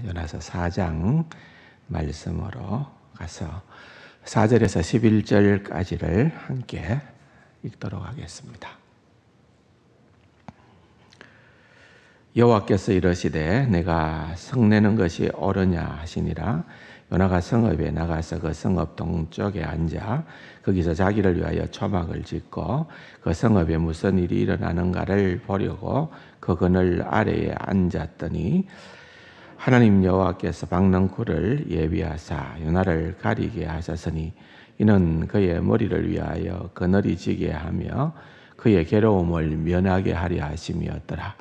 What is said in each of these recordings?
요나서 4장 말씀으로 가서 4절에서 11절까지를 함께 읽도록 하겠습니다. 여호와께서 이르시되 내가 성내는 것이 옳으냐 하시니라. 요나가 성읍에 나가서 그 성읍 동쪽에 앉아 거기서 자기를 위하여 초막을 짓고 그 성읍에 무슨 일이 일어나는가를 보려고 그 그늘 아래에 앉았더니 하나님 여호와께서 박능쿨을 예비하사 요나를 가리게 하셨으니 이는 그의 머리를 위하여 그늘이 지게 하며 그의 괴로움을 면하게 하려 하심이었더라.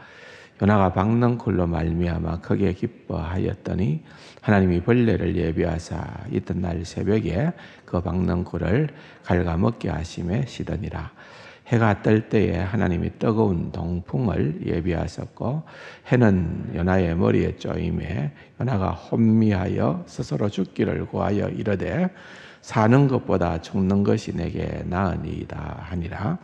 요나가 박능쿨로 말미암아 크게 기뻐하였더니 하나님이 벌레를 예비하사 이튿날 새벽에 그 박능쿨을 갉아먹게 하심에 시더니라. 해가 뜰 때에 하나님이 뜨거운 동풍을 예비하셨고 해는 요나의 머리에 쪼임에 요나가 혼미하여 스스로 죽기를 구하여 이르되 사는 것보다 죽는 것이 내게 나으니이다 하니라.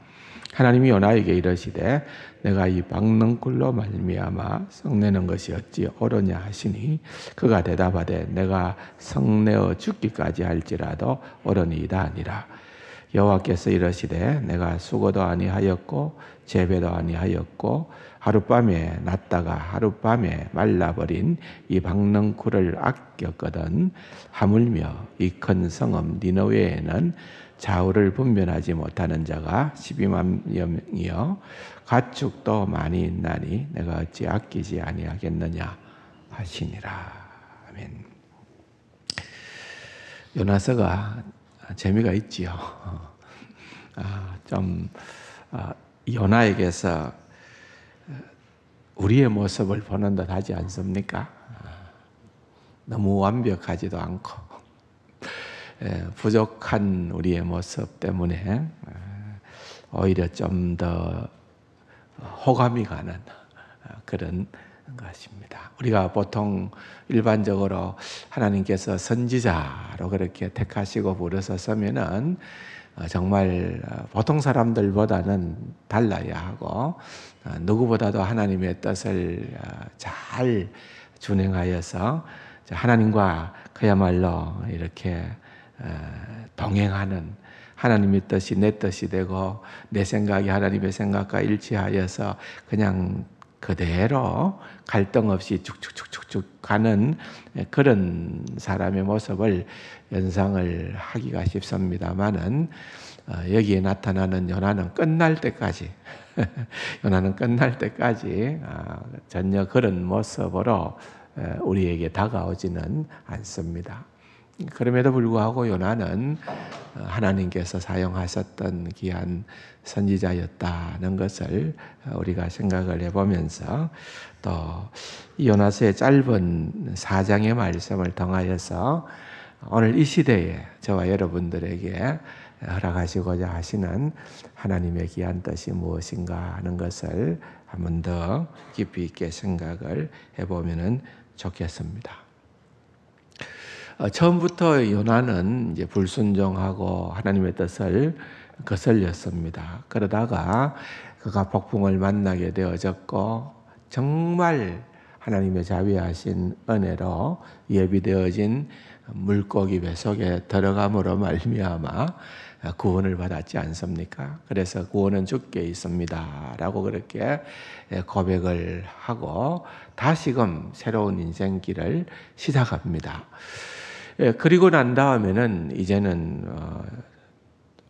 하나님이 요나에게 이르시되 내가 이 박능쿨로 말미암아 성내는 것이 어찌 옳으냐 하시니 그가 대답하되 내가 성내어 죽기까지 할지라도 옳으니이다 하니라. 여호와께서 이르시되 내가 수고도 아니하였고 재배도 아니하였고 하룻밤에 났다가 하룻밤에 말라버린 이 박능쿨을 아꼈거든 하물며 이 큰 성읍 니느웨에는 좌우를 분별하지 못하는 자가 12만 명이요 가축도 많이 있나니 내가 어찌 아끼지 아니하겠느냐 하시니라. 아멘. 요나서가 재미가 있지요. 요나에게서 우리의 모습을 보는 듯 하지 않습니까? 너무 완벽하지도 않고 부족한 우리의 모습 때문에 오히려 좀 더 호감이 가는 그런 것입니다. 우리가 보통 일반적으로 하나님께서 선지자로 그렇게 택하시고 부르셨으면은 정말 보통 사람들보다는 달라야 하고 누구보다도 하나님의 뜻을 잘 준행하여서 하나님과 그야말로 이렇게 동행하는 하나님의 뜻이 내 뜻이 되고 내 생각이 하나님의 생각과 일치하여서 그냥 그대로 갈등 없이 쭉쭉쭉쭉 가는 그런 사람의 모습을 연상을 하기가 쉽습니다만은 여기에 나타나는 요나는 끝날 때까지 요나는 끝날 때까지 전혀 그런 모습으로 우리에게 다가오지는 않습니다. 그럼에도 불구하고 요나는 하나님께서 사용하셨던 귀한 선지자였다는 것을 우리가 생각을 해보면서 또 요나서의 짧은 4장의 말씀을 통하여서 오늘 이 시대에 저와 여러분들에게 허락하시고자 하시는 하나님의 귀한 뜻이 무엇인가 하는 것을 한 번 더 깊이 있게 생각을 해보면 좋겠습니다. 처음부터 요나는 이제 불순종하고 하나님의 뜻을 거슬렸습니다. 그러다가 그가 폭풍을 만나게 되어졌고 정말 하나님의 자비하신 은혜로 예비되어진 물고기 배 속에 들어감으로 말미암아 구원을 받았지 않습니까? 그래서 구원은 주께 있습니다 라고 그렇게 고백을 하고 다시금 새로운 인생길을 시작합니다. 그리고 난 다음에는 이제는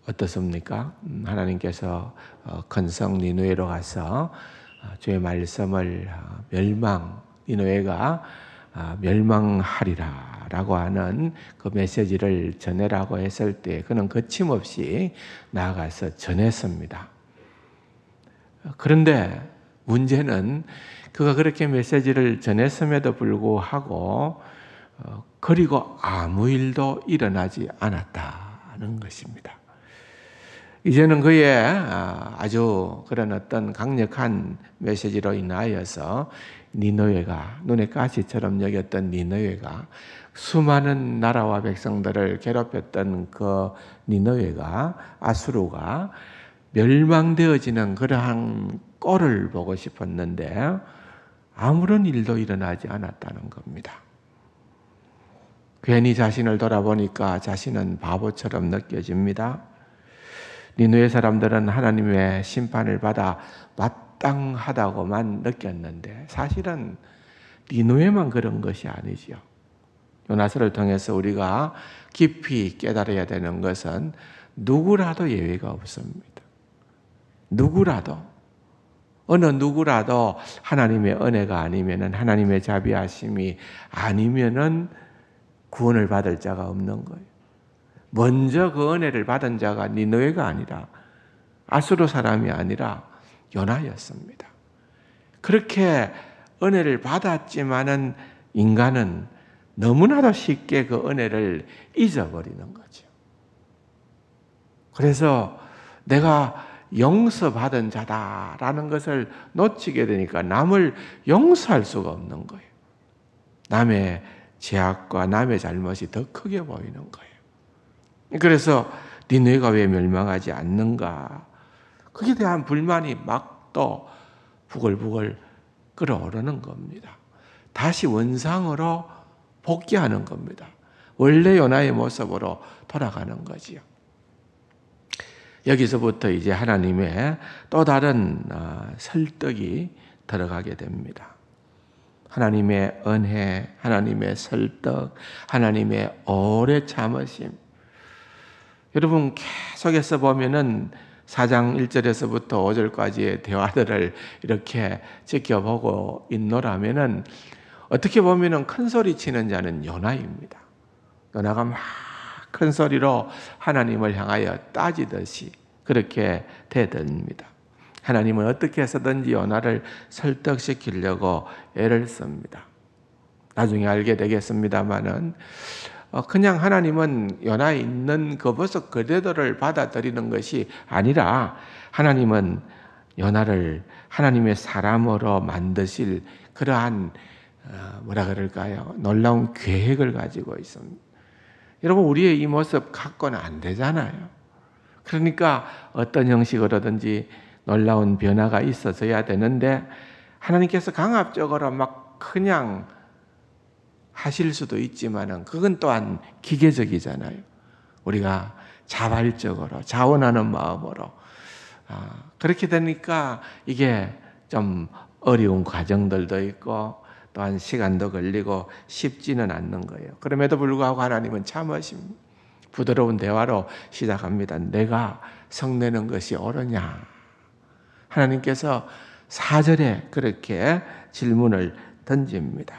어떻습니까? 하나님께서 큰 성 니느웨로 가서 주의 말씀을 니느웨가 멸망하리라 라고 하는 그 메시지를 전해라고 했을 때 그는 거침없이 나아가서 전했습니다. 그런데 문제는 그가 그렇게 메시지를 전했음에도 불구하고 그리고 아무 일도 일어나지 않았다는 것입니다. 이제는 그의 아주 그런 어떤 강력한 메시지로 인하여서 니느웨가 눈에 가시처럼 여겼던 니느웨가 수많은 나라와 백성들을 괴롭혔던 그 니느웨가 아수르가 멸망되어지는 그러한 꼴을 보고 싶었는데 아무런 일도 일어나지 않았다는 겁니다. 괜히 자신을 돌아보니까 자신은 바보처럼 느껴집니다. 니느웨 사람들은 하나님의 심판을 받아 마땅하다고만 느꼈는데 사실은 니느웨만 그런 것이 아니지요. 요나서를 통해서 우리가 깊이 깨달아야 되는 것은 누구라도 예외가 없습니다. 누구라도, 어느 누구라도 하나님의 은혜가 아니면은, 하나님의 자비하심이 아니면은 구원을 받을 자가 없는 거예요. 먼저 그 은혜를 받은 자가 니느웨가 아니라, 아수르 사람이 아니라 요나였습니다. 그렇게 은혜를 받았지만은 인간은 너무나도 쉽게 그 은혜를 잊어버리는 거죠. 그래서 내가 용서받은 자다라는 것을 놓치게 되니까 남을 용서할 수가 없는 거예요. 남의 죄악과 남의 잘못이 더 크게 보이는 거예요. 그래서 니느웨가 왜 멸망하지 않는가? 거기에 대한 불만이 막 또 부글부글 끓어오르는 겁니다. 다시 원상으로 복귀하는 겁니다. 원래 요나의 모습으로 돌아가는 거지요. 여기서부터 이제 하나님의 또 다른 설득이 들어가게 됩니다. 하나님의 은혜, 하나님의 설득, 하나님의 오래 참으심. 여러분 계속해서 보면은 4장 1절에서부터 5절까지의 대화들을 이렇게 지켜보고 있노라면은 어떻게 보면은 큰 소리 치는 자는 요나입니다. 요나가 막 큰 소리로 하나님을 향하여 따지듯이 그렇게 대듭니다. 하나님은 어떻게 해서든지 요나를 설득시키려고 애를 씁니다. 나중에 알게 되겠습니다마는 그냥 하나님은 요나에 있는 그 모습 그대로를 받아들이는 것이 아니라 하나님은 요나를 하나님의 사람으로 만드실 그러한 뭐라 그럴까요? 놀라운 계획을 가지고 있습니다. 여러분 우리의 이 모습 갖고는 안 되잖아요. 그러니까 어떤 형식으로든지 놀라운 변화가 있어서야 되는데 하나님께서 강압적으로 막 그냥 하실 수도 있지만은 그건 또한 기계적이잖아요. 우리가 자발적으로 자원하는 마음으로 그렇게 되니까 이게 좀 어려운 과정들도 있고 또한 시간도 걸리고 쉽지는 않는 거예요. 그럼에도 불구하고 하나님은 참으심, 부드러운 대화로 시작합니다. 내가 성내는 것이 옳으냐? 하나님께서 4절에 그렇게 질문을 던집니다.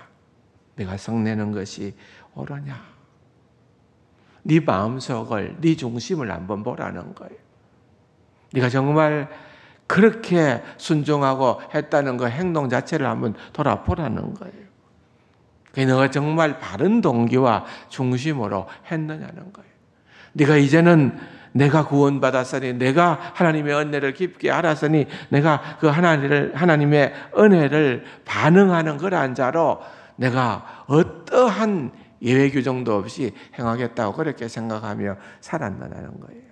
내가 성내는 것이 옳으냐? 네 마음속을, 네 중심을 한번 보라는 거예요. 네가 정말 그렇게 순종하고 했다는 그 행동 자체를 한번 돌아보라는 거예요. 너가 정말 바른 동기와 중심으로 했느냐는 거예요. 네가 이제는 내가 구원받았으니, 내가 하나님의 은혜를 깊게 알았으니, 내가 그 하나님의 은혜를 반응하는 그러한 자로 내가 어떠한 예외 규정도 없이 행하겠다고 그렇게 생각하며 살았느냐는 거예요.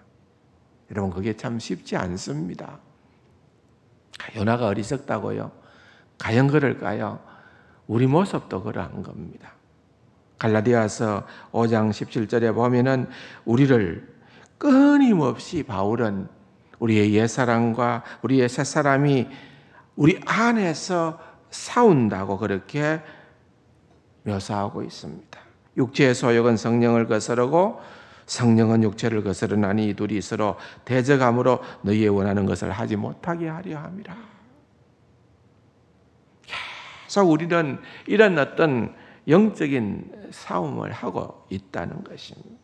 여러분 그게 참 쉽지 않습니다. 요나가 어리석다고요? 과연 그럴까요? 우리 모습도 그러한 겁니다. 갈라디아서 5장 17절에 보면은 우리를 끊임없이 바울은 우리의 옛사람과 우리의 새사람이 우리 안에서 싸운다고 그렇게 묘사하고 있습니다. 육체의 소욕은 성령을 거스르고 성령은 육체를 거스르나니 이 둘이 서로 대적함으로 너희의 원하는 것을 하지 못하게 하려 함이라. 계속 우리는 이런 어떤 영적인 싸움을 하고 있다는 것입니다.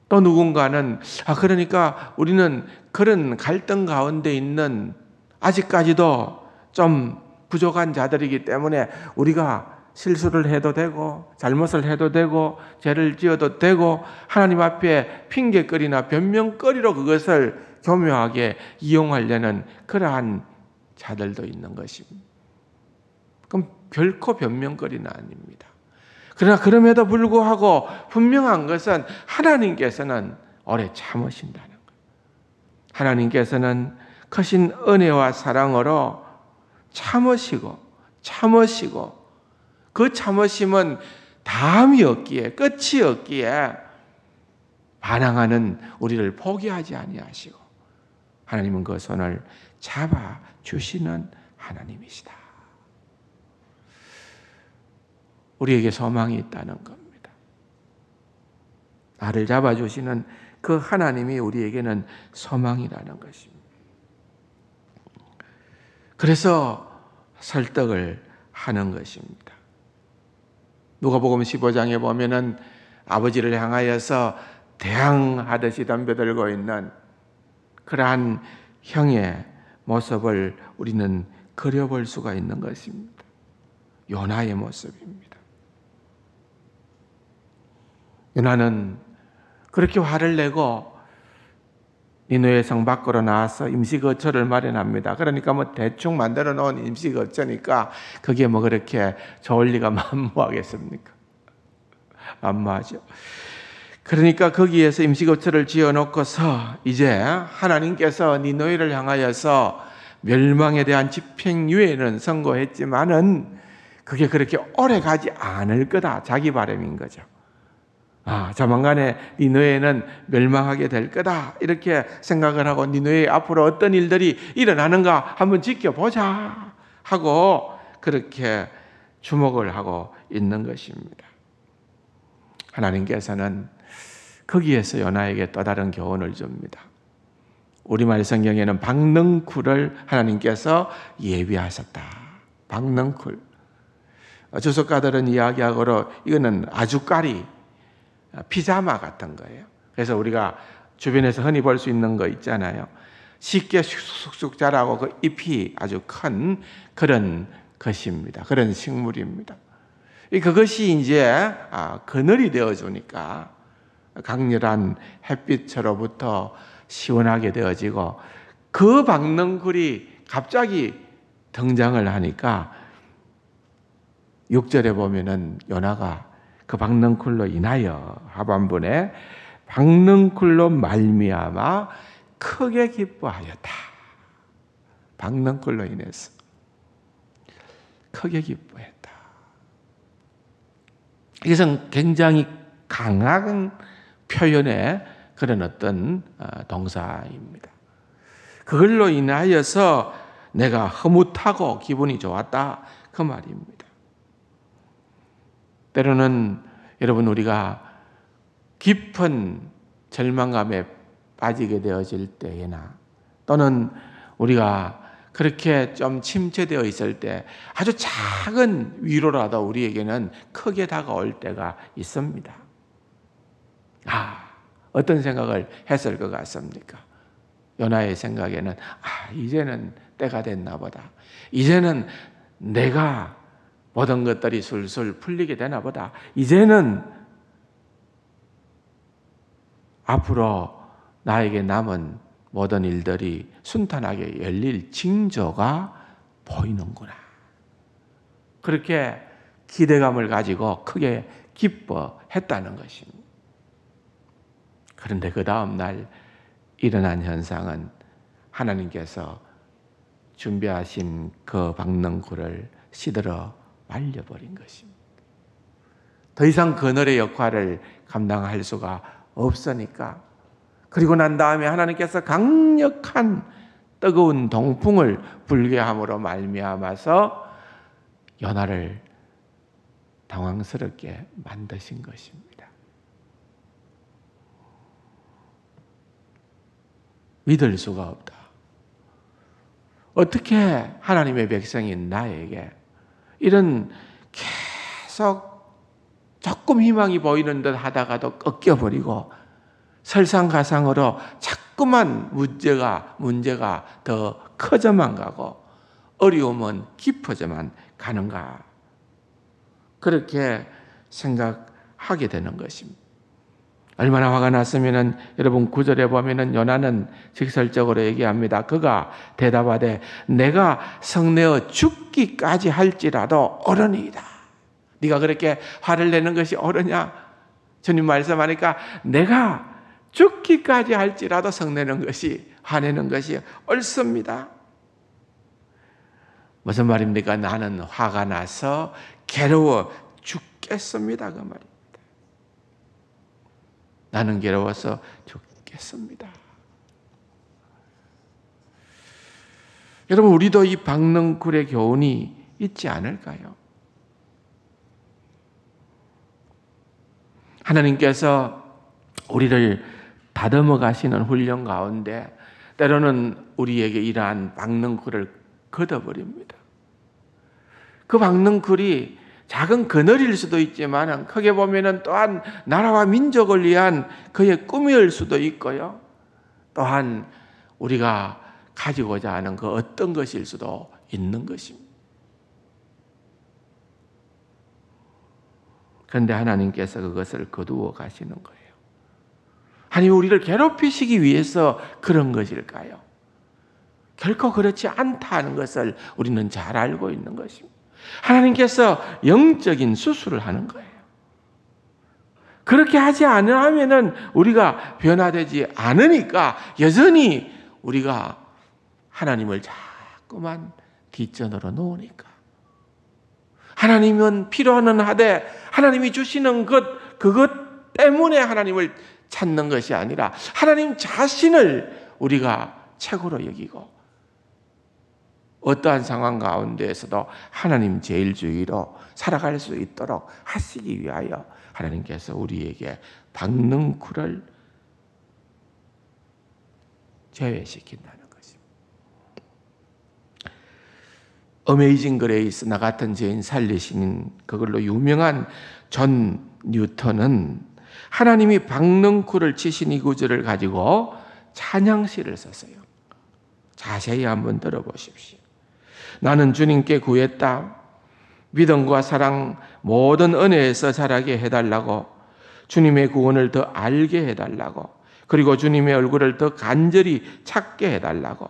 또 누군가는 그러니까 우리는 그런 갈등 가운데 있는 아직까지도 좀 부족한 자들이기 때문에 우리가 실수를 해도 되고 잘못을 해도 되고 죄를 지어도 되고 하나님 앞에 핑계거리나 변명거리로 그것을 교묘하게 이용하려는 그러한 자들도 있는 것입니다. 그럼 결코 변명거리는 아닙니다. 그러나 그럼에도 불구하고 분명한 것은 하나님께서는 오래 참으신다는 거예요. 하나님께서는 크신 은혜와 사랑으로 참으시고 그 참으심은 다음이 없기에, 끝이 없기에 반항하는 우리를 포기하지 아니하시고 하나님은 그 손을 잡아주시는 하나님이시다. 우리에게 소망이 있다는 겁니다. 나를 잡아주시는 그 하나님이 우리에게는 소망이라는 것입니다. 그래서 설득을 하는 것입니다. 누가복음 15장에 보면은 아버지를 향하여서 대항하듯이 덤벼들고 있는 그러한 형의 모습을 우리는 그려볼 수가 있는 것입니다. 요나의 모습입니다. 요나는 그렇게 화를 내고 니느웨 성 밖으로 나와서 임시거처를 마련합니다. 그러니까 뭐 대충 만들어 놓은 임시거처니까 그게 뭐 그렇게 좋을 리가 만무하겠습니까? 만무하죠. 그러니까 거기에서 임시거처를 지어놓고서 이제 하나님께서 니느웨를 향하여서 멸망에 대한 집행유예는 선고했지만은 그게 그렇게 오래 가지 않을 거다. 자기 바람인 거죠. 조만간에 니느웨는 멸망하게 될 거다. 이렇게 생각을 하고 니느웨 앞으로 어떤 일들이 일어나는가 한번 지켜보자 하고 그렇게 주목을 하고 있는 것입니다. 하나님께서는 거기에서 요나에게 또 다른 교훈을 줍니다. 우리말 성경에는 박능쿨을 하나님께서 예비하셨다. 박능쿨. 주석가들은 이야기하고로 이거는 아주까리, 피자마 같은 거예요. 그래서 우리가 주변에서 흔히 볼 수 있는 거 있잖아요. 쉽게 쑥쑥 자라고 그 잎이 아주 큰 그런 것입니다. 그런 식물입니다. 그것이 이제 그늘이 되어주니까 강렬한 햇빛으로부터 시원하게 되어지고 그 박능쿨이 갑자기 등장을 하니까 6절에 보면은 요나가 그 박능쿨로 인하여 하반분에 박능쿨로 말미암아 크게 기뻐하였다. 박능쿨로 인해서 크게 기뻐했다. 이것은 굉장히 강한 표현의 그런 어떤 동사입니다. 그걸로 인하여서 내가 흐뭇하고 기분이 좋았다. 그 말입니다. 때로는 여러분 우리가 깊은 절망감에 빠지게 되어질 때나 또는 우리가 그렇게 좀 침체되어 있을 때 아주 작은 위로라도 우리에게는 크게 다가올 때가 있습니다. 어떤 생각을 했을 것 같습니까? 요나의 생각에는 이제는 때가 됐나 보다. 이제는 내가 모든 것들이 술술 풀리게 되나 보다. 이제는 앞으로 나에게 남은 모든 일들이 순탄하게 열릴 징조가 보이는구나. 그렇게 기대감을 가지고 크게 기뻐했다는 것입니다. 그런데 그 다음 날 일어난 현상은 하나님께서 준비하신 그 박능쿨을 시들어 말려버린 것입니다. 더 이상 그늘의 역할을 감당할 수가 없으니까 그리고 난 다음에 하나님께서 강력한 뜨거운 동풍을 불게 함으로 말미암아서 요나를 당황스럽게 만드신 것입니다. 믿을 수가 없다. 어떻게 하나님의 백성인 나에게 이런 계속 조금 희망이 보이는 듯 하다가도 꺾여버리고 설상가상으로 자꾸만 문제가 더 커져만 가고 어려움은 깊어져만 가는가. 그렇게 생각하게 되는 것입니다. 얼마나 화가 났으면은 여러분 9절에 보면은 요나는 직설적으로 얘기합니다. 그가 대답하되 내가 성내어 죽기까지 할지라도 옳으니이다. 네가 그렇게 화를 내는 것이 옳으냐? 주님 말씀하니까 내가 죽기까지 할지라도 성내는 것이 화내는 것이 옳습니다. 무슨 말입니까? 나는 화가 나서 괴로워 죽겠습니다. 그 말입니다. 나는 괴로워서 죽겠습니다. 여러분, 우리도 이 박능쿨의 교훈이 있지 않을까요? 하나님께서 우리를 다듬어 가시는 훈련 가운데 때로는 우리에게 이러한 박능쿨을 걷어버립니다. 그 박능쿨이 작은 그늘일 수도 있지만 크게 보면은 또한 나라와 민족을 위한 그의 꿈일 수도 있고요. 또한 우리가 가지고자 하는 그 어떤 것일 수도 있는 것입니다. 그런데 하나님께서 그것을 거두어 가시는 거예요. 아니, 우리를 괴롭히시기 위해서 그런 것일까요? 결코 그렇지 않다는 것을 우리는 잘 알고 있는 것입니다. 하나님께서 영적인 수술을 하는 거예요. 그렇게 하지 않으면은 우리가 변화되지 않으니까 여전히 우리가 하나님을 자꾸만 뒷전으로 놓으니까. 하나님은 필요는 하되 하나님이 주시는 그것 때문에 하나님을 찾는 것이 아니라 하나님 자신을 우리가 최고로 여기고 어떠한 상황 가운데에서도 하나님 제일주의로 살아갈 수 있도록 하시기 위하여 하나님께서 우리에게 박능쿨을 제외시킨다는 것입니다. 어메이징 그레이스, 나 같은 죄인 살리신 그걸로 유명한 존 뉴턴은 하나님이 박능쿨을 치신 이 구절을 가지고 찬양시를 썼어요. 자세히 한번 들어보십시오. 나는 주님께 구했다. 믿음과 사랑 모든 은혜에서 자라게 해달라고, 주님의 구원을 더 알게 해달라고, 그리고 주님의 얼굴을 더 간절히 찾게 해달라고.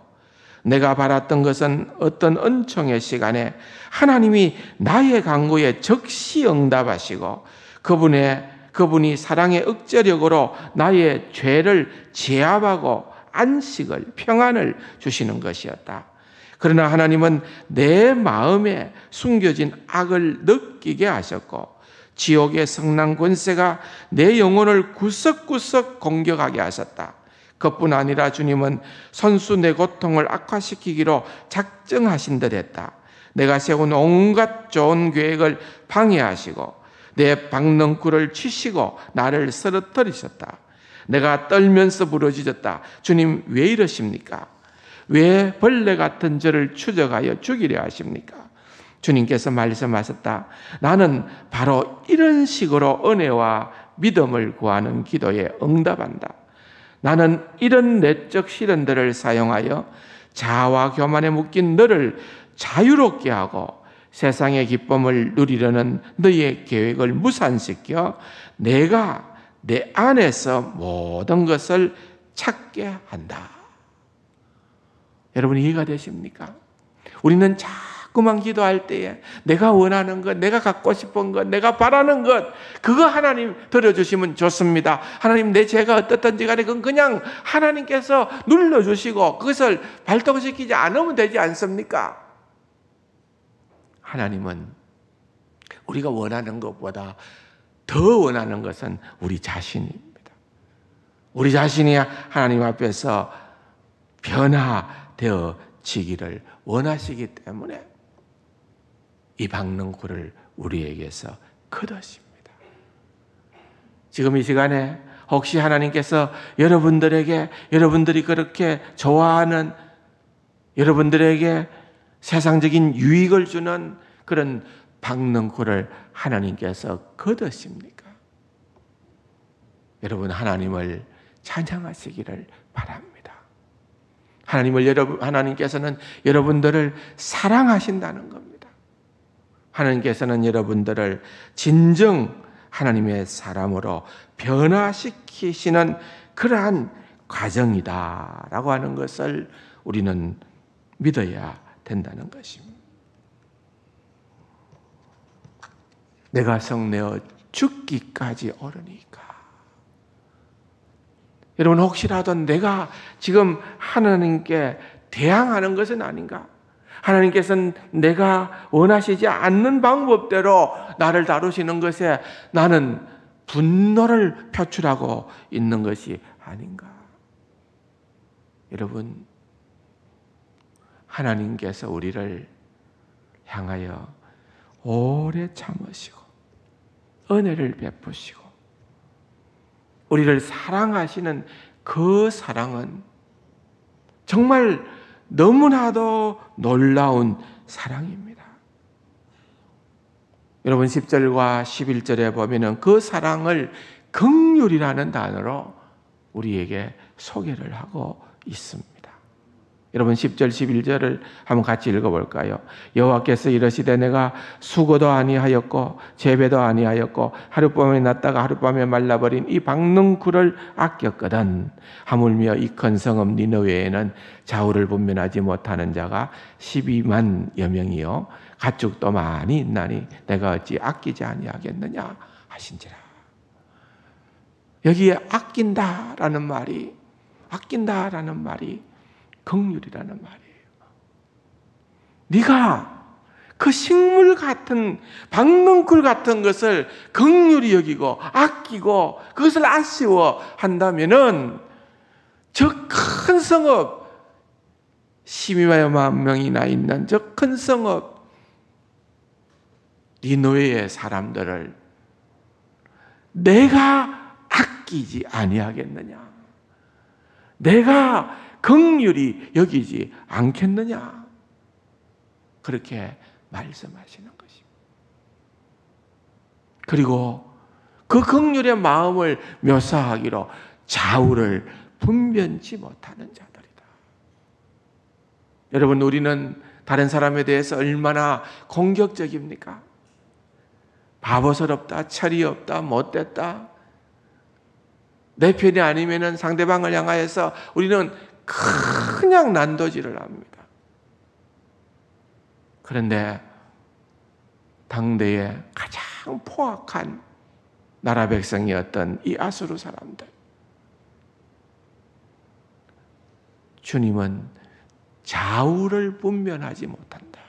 내가 바랐던 것은 어떤 은총의 시간에 하나님이 나의 간구에 즉시 응답하시고 그분이 사랑의 억제력으로 나의 죄를 제압하고 안식을, 평안을 주시는 것이었다. 그러나 하나님은 내 마음에 숨겨진 악을 느끼게 하셨고 지옥의 성난 권세가 내 영혼을 구석구석 공격하게 하셨다. 그뿐 아니라 주님은 선수 내 고통을 악화시키기로 작정하신 듯 했다. 내가 세운 온갖 좋은 계획을 방해하시고 내 박능쿨을 치시고 나를 쓰러뜨리셨다. 내가 떨면서 부르짖었다. 주님, 왜 이러십니까? 왜 벌레 같은 저를 추적하여 죽이려 하십니까? 주님께서 말씀하셨다. 나는 바로 이런 식으로 은혜와 믿음을 구하는 기도에 응답한다. 나는 이런 내적 시련들을 사용하여 자아와 교만에 묶인 너를 자유롭게 하고 세상의 기쁨을 누리려는 너의 계획을 무산시켜 내가 내 안에서 모든 것을 찾게 한다. 여러분, 이해가 되십니까? 우리는 자꾸만 기도할 때에 내가 원하는 것, 내가 갖고 싶은 것, 내가 바라는 것, 그거 하나님 들어주시면 좋습니다. 하나님, 내 죄가 어떻든지 간에 그건 그냥 하나님께서 눌러주시고 그것을 발동시키지 않으면 되지 않습니까? 하나님은 우리가 원하는 것보다 더 원하는 것은 우리 자신입니다. 우리 자신이 하나님 앞에서 변화되어지기를 원하시기 때문에 이 박능쿨을 우리에게서 거두십니다. 지금 이 시간에 혹시 하나님께서 여러분들이 그렇게 좋아하는, 여러분들에게 세상적인 유익을 주는 그런 박능쿨을 하나님께서 거두십니까? 여러분, 하나님을 찬양하시기를 바랍니다. 하나님께서는 여러분들을 사랑하신다는 겁니다. 하나님께서는 여러분들을 진정 하나님의 사람으로 변화시키시는 그러한 과정이다라고 하는 것을 우리는 믿어야 된다는 것입니다. 내가 성내어 죽기까지 오르니까. 여러분, 혹시라도 내가 지금 하나님께 대항하는 것은 아닌가? 하나님께서는 내가 원하시지 않는 방법대로 나를 다루시는 것에 나는 분노를 표출하고 있는 것이 아닌가. 여러분, 하나님께서 우리를 향하여 오래 참으시고 은혜를 베푸시고 우리를 사랑하시는 그 사랑은 정말 너무나도 놀라운 사랑입니다. 여러분 10절과 11절에 보면은 그 사랑을 긍휼이라는 단어로 우리에게 소개를 하고 있습니다. 여러분 10절 11절을 한번 같이 읽어볼까요? 여호와께서 이르시되 내가 수고도 아니하였고 재배도 아니하였고 하룻밤에 났다가 하룻밤에 말라버린 이 박능쿨을 아꼈거든. 하물며 이 큰 성읍 니느웨에는 좌우를 분별하지 못하는 자가 12만여 명이요 가축도 많이 있나니 내가 어찌 아끼지 아니하겠느냐 하신지라. 여기에 아낀다라는 말이 긍휼이라는 말이에요. 네가 그 식물 같은 박능쿨 같은 것을 긍휼히 여기고 아끼고 그것을 아쉬워 한다면은 저 큰 성읍 12만 명이나 있는 저 큰 성읍 니느웨의 사람들을 내가 아끼지 아니하겠느냐? 내가 긍휼히 여기지 않겠느냐? 그렇게 말씀하시는 것입니다. 그리고 그 긍휼의 마음을 묘사하기로 좌우를 분변치 못하는 자들이다. 여러분, 우리는 다른 사람에 대해서 얼마나 공격적입니까? 바보스럽다, 철이 없다, 못됐다. 내 편이 아니면은 상대방을 향하여서 우리는 그냥 난도질을 합니다. 그런데 당대의 가장 포악한 나라 백성이었던 이 아수르 사람들, 주님은 좌우를 분별하지 못한다.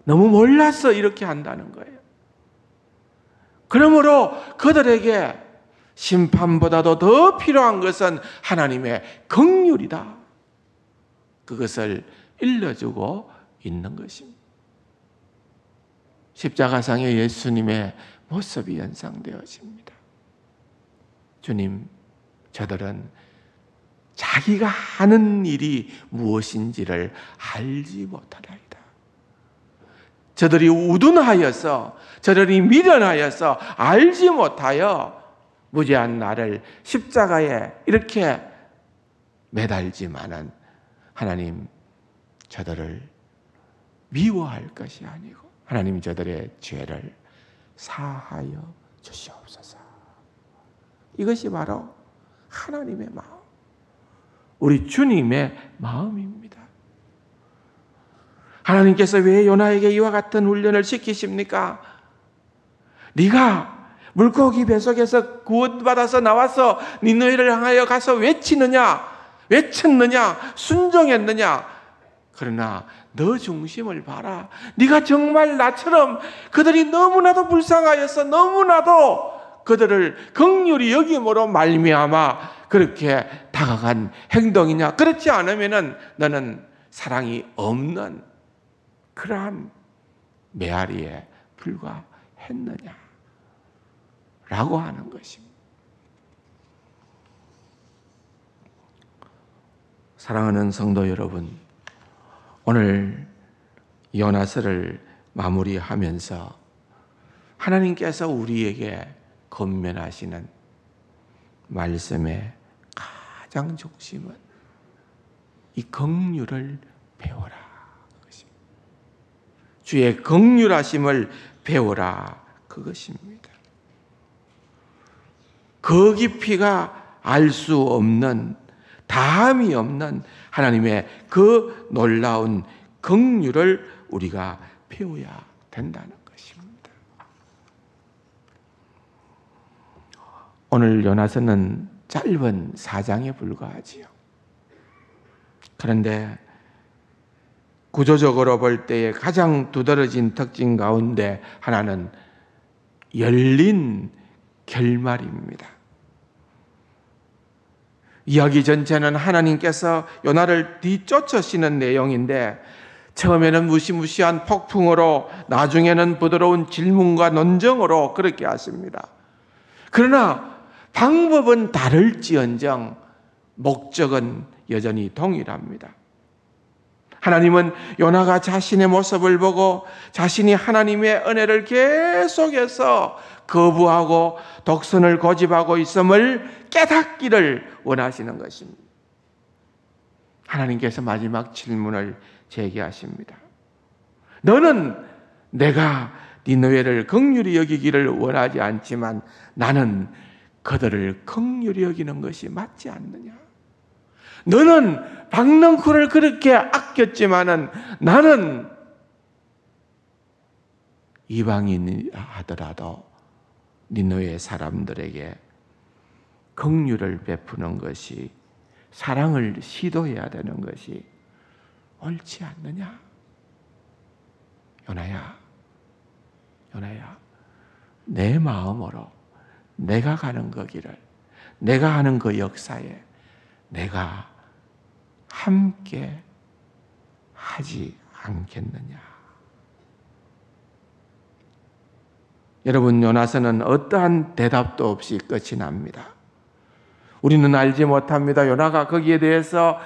너무 몰라서 이렇게 한다는 거예요. 그러므로 그들에게 심판보다도 더 필요한 것은 하나님의 긍휼이다. 그것을 일러주고 있는 것입니다. 십자가상의 예수님의 모습이 연상되어집니다. 주님, 저들은 자기가 하는 일이 무엇인지를 알지 못하나이다. 저들이 우둔하여서, 저들이 미련하여서 알지 못하여 무죄한 나를 십자가에 이렇게 매달지만은 하나님 저들을 미워할 것이 아니고 하나님 저들의 죄를 사하여 주시옵소서. 이것이 바로 하나님의 마음, 우리 주님의 마음입니다. 하나님께서 왜 요나에게 이와 같은 훈련을 시키십니까? 네가 물고기 뱃속에서 구원받아서 나와서 니느웨를 향하여 가서 외쳤느냐, 순종했느냐? 그러나 너 중심을 봐라. 네가 정말 나처럼 그들이 너무나도 불쌍하여서 너무나도 그들을 긍휼히 여김으로 말미암아 그렇게 다가간 행동이냐? 그렇지 않으면은 너는 사랑이 없는 그러한 메아리에 불과했느냐? 라고 하는 것입니다. 사랑하는 성도 여러분, 오늘 요나서를 마무리하면서 하나님께서 우리에게 권면하시는 말씀의 가장 중심은 이 긍휼을 배워라. 주의 긍휼하심을 배워라. 그것입니다. 그 깊이가 알 수 없는, 다함이 없는 하나님의 그 놀라운 긍휼을 우리가 배워야 된다는 것입니다. 오늘 요나서는 짧은 4장에 불과하지요. 그런데 구조적으로 볼 때에 가장 두드러진 특징 가운데 하나는 열린 결말입니다. 이야기 전체는 하나님께서 요나를 뒤쫓으시는 내용인데 처음에는 무시무시한 폭풍으로 나중에는 부드러운 질문과 논정으로 그렇게 하십니다. 그러나 방법은 다를지언정 목적은 여전히 동일합니다. 하나님은 요나가 자신의 모습을 보고 자신이 하나님의 은혜를 계속해서 거부하고 독선을 고집하고 있음을 깨닫기를 원하시는 것입니다. 하나님께서 마지막 질문을 제기하십니다. 너는 내가 니느웨를 긍휼히 여기기를 원하지 않지만 나는 그들을 긍휼히 여기는 것이 맞지 않느냐? 너는 박넝쿨을 그렇게 아꼈지만은 나는 이방인 하더라도 니느웨 사람들에게 긍휼을 베푸는 것이, 사랑을 시도해야 되는 것이 옳지 않느냐? 요나야, 내 마음으로 내가 가는 그 길을, 내가 하는 그 역사에 내가 함께 하지 않겠느냐? 여러분, 요나서는 어떠한 대답도 없이 끝이 납니다. 우리는 알지 못합니다. 요나가 거기에 대해서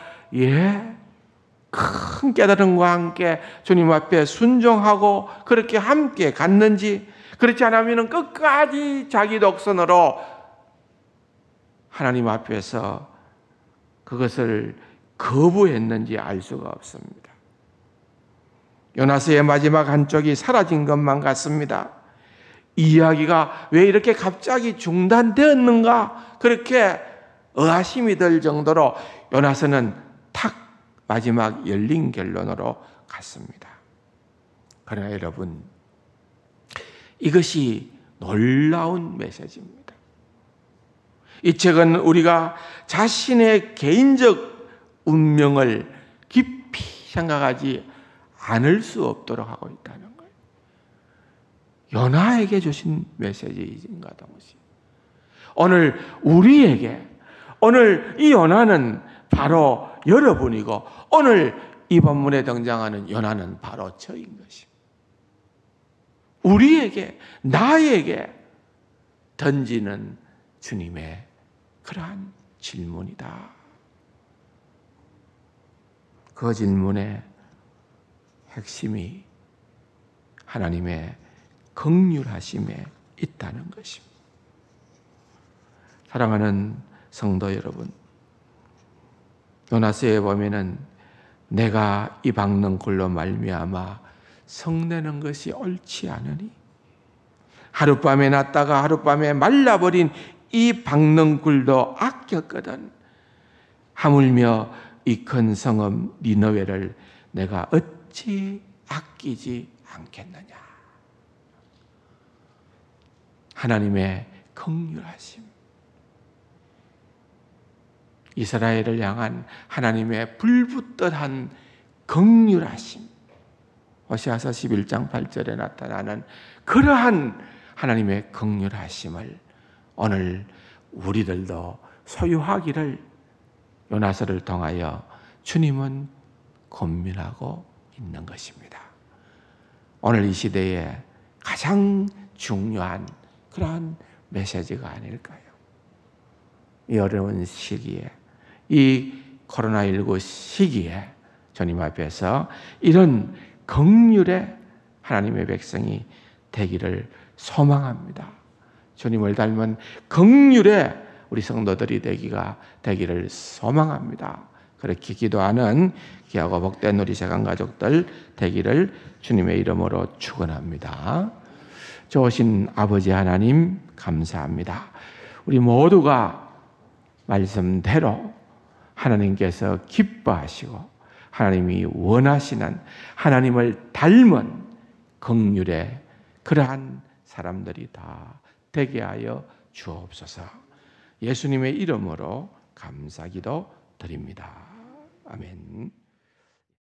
큰 깨달음과 함께 주님 앞에 순종하고 그렇게 함께 갔는지, 그렇지 않으면 끝까지 자기 독선으로 하나님 앞에서 그것을 거부했는지 알 수가 없습니다. 요나서의 마지막 한쪽이 사라진 것만 같습니다. 이야기가 왜 이렇게 갑자기 중단되었는가, 그렇게 의아심이 들 정도로 요나서는 탁 마지막 열린 결론으로 갔습니다. 그러나 여러분, 이것이 놀라운 메시지입니다. 이 책은 우리가 자신의 개인적 운명을 깊이 생각하지 않을 수 없도록 하고 있다는 거예요. 요나에게 주신 메시지인가 동시에 오늘 우리에게, 오늘 이 요나는 바로 여러분이고 오늘 이 본문에 등장하는 요나는 바로 저인 것입니다. 우리에게, 나에게 던지는 주님의 그러한 질문이다. 그 질문의 핵심이 하나님의 긍휼하심에 있다는 것입니다. 사랑하는 성도 여러분, 요나서에 보면은 내가 이 박넝쿨로 말미암아 성내는 것이 옳지 않으니, 하룻밤에 났다가 하룻밤에 말라버린 이 박넝쿨도 아꼈거든. 하물며 이 큰 성읍 니느웨를 내가 어찌 아끼지 않겠느냐. 하나님의 긍휼하심, 이스라엘을 향한 하나님의 불붙듯한 긍휼하심, 호세아서 11장 8절에 나타나는 그러한 하나님의 긍휼하심을 오늘 우리들도 소유하기를 요나서를 통하여 주님은 고민하고 있는 것입니다. 오늘 이 시대에 가장 중요한 그러한 메시지가 아닐까요? 이 어려운 시기에, 이 코로나19 시기에 주님 앞에서 이런 긍휼의 하나님의 백성이 되기를 소망합니다. 주님을 닮은 긍휼의 우리 성도들이 되기를 소망합니다. 그렇게 기도하는 귀하고 복된 우리 세상 가족들 되기를 주님의 이름으로 축원합니다. 좋으신 아버지 하나님 감사합니다. 우리 모두가 말씀대로 하나님께서 기뻐하시고 하나님이 원하시는 하나님을 닮은 긍휼의 그러한 사람들이 다 되게 하여 주옵소서. 예수님의 이름으로 감사기도 드립니다. 아멘.